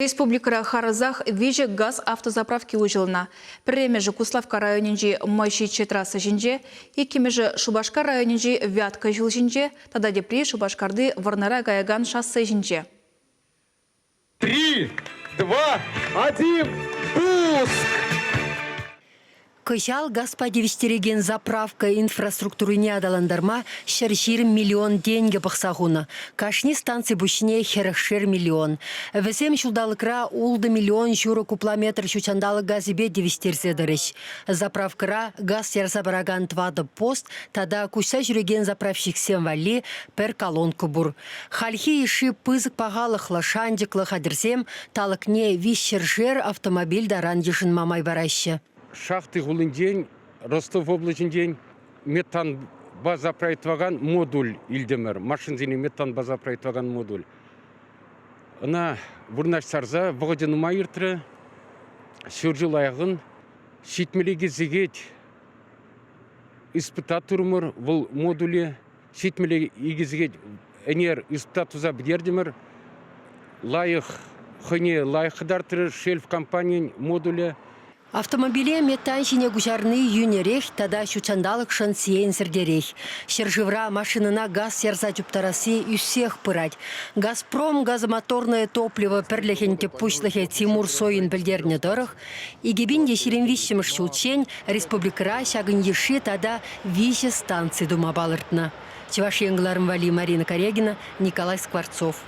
Республика Харазах веже газ автозаправки ужылына. Премежі Куславка районинжи Майшиче трасса жинже, екемежі Шубашкар районинжи Вятка жыл жинже, тада депри Шубашкарды Варнара Гаяган шоссе жинже. 3, 2, 1, пуск! Кышал господи заправка инфраструктурыне адаландарма шершир миллион деньги бақсағуны. Кашни станции бушне хершир миллион. Весем шулдалыкра улды миллион журу куплометр шучандалы газибе девистерзе дырыш. Заправкара газ ярса бараган твады пост, тада куса жүреген заправщик вали пер колонку бур. Хальхи иши пызык пағалық лашандиклы хадырсем, талыкне вишшержер автомобиль даран ешін мамай барашы. Шахты ғылын день, Ростов облачын день, метан база проектваган модуль илдемер. Машинзіне метан база проектваган модуль. Она бұрнаш сарза, вғаден майыртыры, сөржіл аяғын, шитмелеге зегет, испыта тұрмыр, бұл модулі, шитмелеге егезегет, әнер испытатуза бідердемір, лайық, хыне лайықыдартыры, шельф компаниян модулі, Автомобиле метан жіне гужарны юнерех, тада шучандалық шын сиен сірдерех. Шержевра машинына газ серза жүптарасы үссех пырать. Газпром газомоторное топливо пірлехенте пушлыхе Тимур Сойын білдеріне дұрық. Игебин ешерен вишіміш шулчен республикара шагын еші тада вище станции дума балыртна. Чеваш еңгіларым Вали Марина Корегина, Николай Скворцов.